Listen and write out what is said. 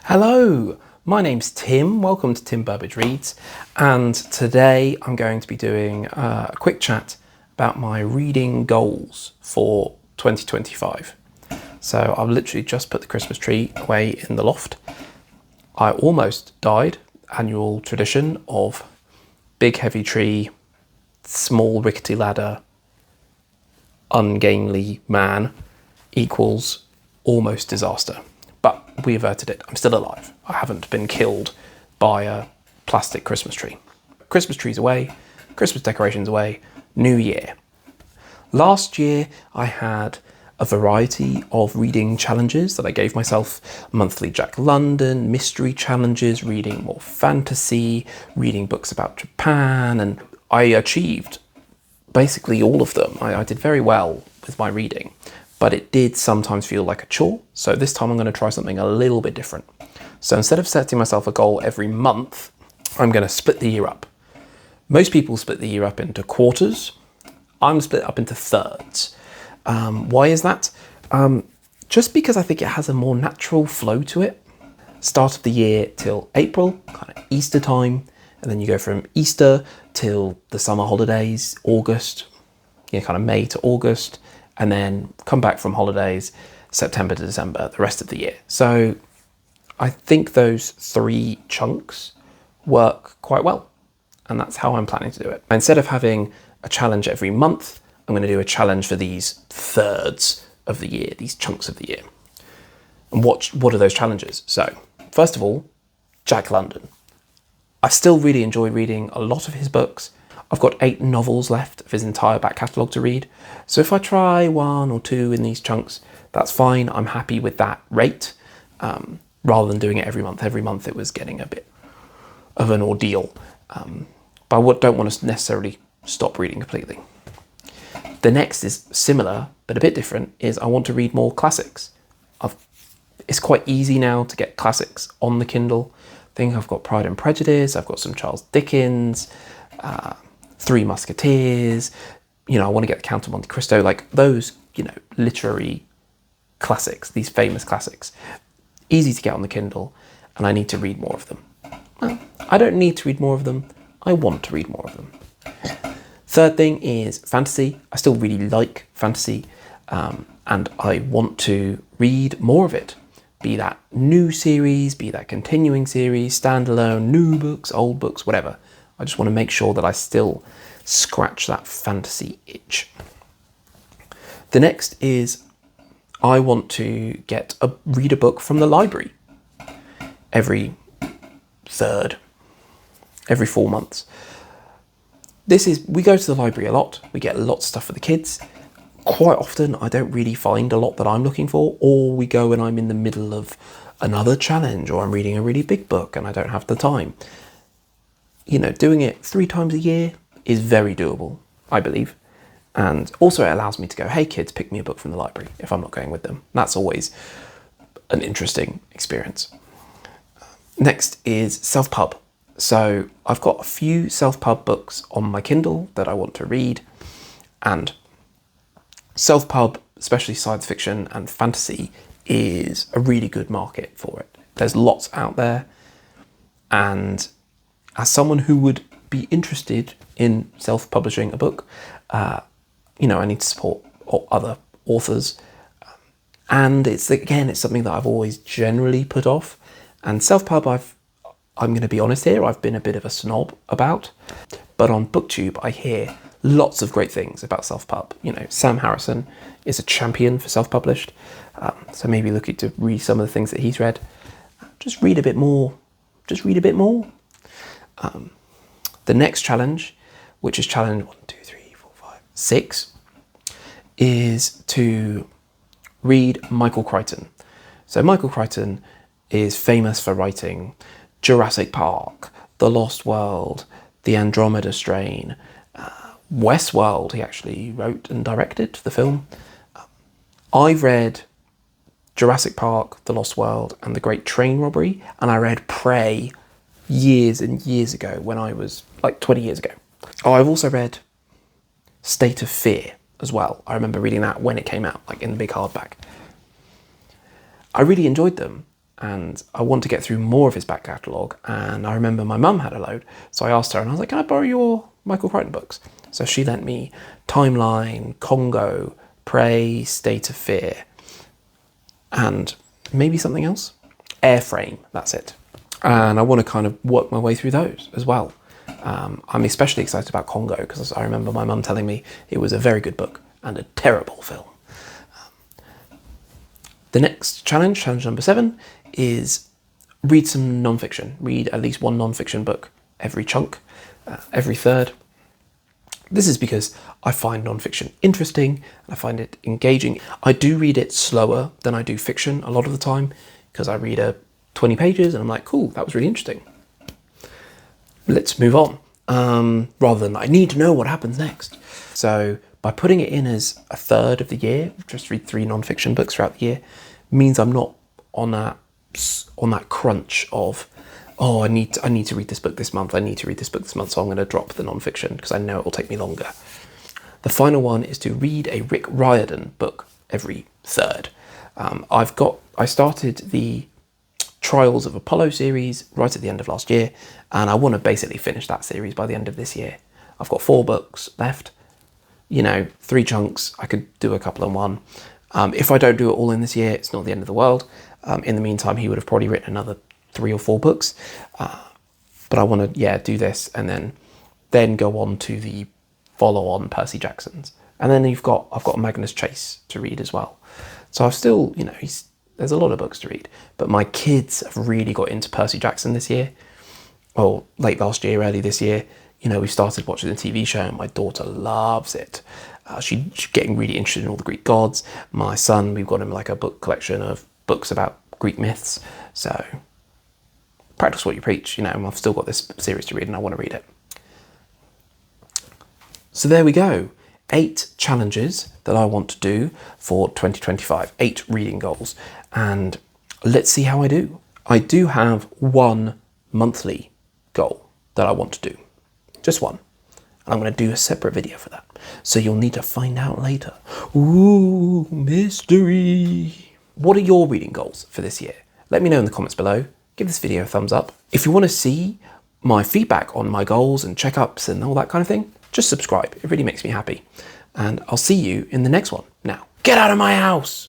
Hello, my name's Tim. Welcome to Tim Burbage Reads, and today I'm going to be doing a quick chat about my reading goals for 2025. So I've literally just put the Christmas tree away in the loft. I almost died. Annual tradition of big heavy tree, small rickety ladder, ungainly man equals almost disaster. But we averted it. I'm still alive. I haven't been killed by a plastic Christmas tree. Christmas trees away, Christmas decorations away, New Year. Last year I had a variety of reading challenges that I gave myself. Monthly Jack London, mystery challenges, reading more fantasy, reading books about Japan, and I achieved basically all of them. I did very well with my reading, but it did sometimes feel like a chore. So this time I'm going to try something a little bit different. So instead of setting myself a goal every month, I'm going to split the year up. Most people split the year up into quarters. I'm split up into thirds. Why is that? Just because I think it has a more natural flow to it. Start of the year till April, kind of Easter time, and then you go from Easter till the summer holidays, August, kind of May to August, and then come back from holidays, September to December, the rest of the year. So I think those three chunks work quite well, and that's how I'm planning to do it. Instead of having a challenge every month, I'm going to do a challenge for these thirds of the year, these chunks of the year. And what are those challenges? So first of all, Jack London. I still really enjoy reading a lot of his books. I've got 8 novels left of his entire back catalogue to read. So if I try 1 or 2 in these chunks, that's fine. I'm happy with that rate, rather than doing it every month. Every month it was getting a bit of an ordeal. But I don't want to necessarily stop reading completely. The next is similar, but a bit different, is I want to read more classics. It's quite easy now to get classics on the Kindle. I think I've got Pride and Prejudice, I've got some Charles Dickens, Three Musketeers, I want to get the Count of Monte Cristo, like those, literary classics, these famous classics. Easy to get on the Kindle, and I need to read more of them. Well, I don't need to read more of them, I want to read more of them. Third thing is fantasy. I still really like fantasy, and I want to read more of it. Be that new series, be that continuing series, standalone, new books, old books, whatever. I just want to make sure that I still scratch that fantasy itch. The next is I want to read a book from the library every 4 months. We go to the library a lot. We get lots of stuff for the kids. Quite often I don't really find a lot that I'm looking for, or we go and I'm in the middle of another challenge, or I'm reading a really big book and I don't have the time. Doing it 3 times a year is very doable, I believe. And also it allows me to go, hey kids, pick me a book from the library if I'm not going with them. That's always an interesting experience. Next is self-pub. So I've got a few self-pub books on my Kindle that I want to read, and self-pub, especially science fiction and fantasy, is a really good market for it. There's lots out there, and as someone who would be interested in self-publishing a book, I need to support other authors. And it's something that I've always generally put off. And self-pub, I'm going to be honest here, I've been a bit of a snob about. But on BookTube, I hear lots of great things about self-pub. Sam Harrison is a champion for self-published. So maybe looking to read some of the things that he's read. Just read a bit more. The next challenge, which is challenge 6, is to read Michael Crichton. So Michael Crichton is famous for writing Jurassic Park, The Lost World, The Andromeda Strain, Westworld. He actually wrote and directed the film. I've read Jurassic Park, The Lost World, and The Great Train Robbery, and I read Prey years and years ago when I was 20 years ago. I've also read State of Fear as well. I remember reading that when it came out, in the big hardback. I really enjoyed them, and I want to get through more of his back catalogue. And I remember my mum had a load, so I asked her and I was like, can I borrow your Michael Crichton books? So she lent me Timeline, Congo, Prey, State of Fear, and maybe something else. Airframe, that's it. And I want to kind of work my way through those as well. I'm especially excited about Congo because I remember my mum telling me it was a very good book and a terrible film. The next challenge number 7, is read some non-fiction. Read at least one non-fiction book every chunk, every third. This is because I find non-fiction interesting and I find it engaging. I do read it slower than I do fiction a lot of the time because I read 20 pages and I'm like, cool, that was really interesting. Let's move on. Rather than I need to know what happens next. So by putting it in as a third of the year, just read 3 non-fiction books throughout the year, means I'm not on that crunch of, oh, I need to read this book this month, so I'm going to drop the non-fiction because I know it will take me longer. The final one is to read a Rick Riordan book every third. I started the Trials of Apollo series right at the end of last year, and I want to basically finish that series by the end of this year. I've got 4 books left, 3 chunks. I could do a couple in one. If I don't do it all in this year, it's not the end of the world. In the meantime, he would have probably written another 3 or 4 books. But I want to, do this and then go on to the follow-on Percy Jacksons. And then I've got Magnus Chase to read as well. So I've still, there's a lot of books to read. But my kids have really got into Percy Jackson this year. Well, late last year, early this year. We started watching the TV show and my daughter loves it. She's getting really interested in all the Greek gods. My son, we've got him like a book collection of books about Greek myths. So practice what you preach. I've still got this series to read and I want to read it. So there we go. 8 challenges that I want to do for 2025. 8 reading goals. And let's see how I do. I do have one monthly goal that I want to do. Just one. I'm going to do a separate video for that. So you'll need to find out later. Ooh, mystery. What are your reading goals for this year? Let me know in the comments below. Give this video a thumbs up. If you want to see my feedback on my goals and checkups and all that kind of thing, just subscribe. It really makes me happy. And I'll see you in the next one. Now, get out of my house.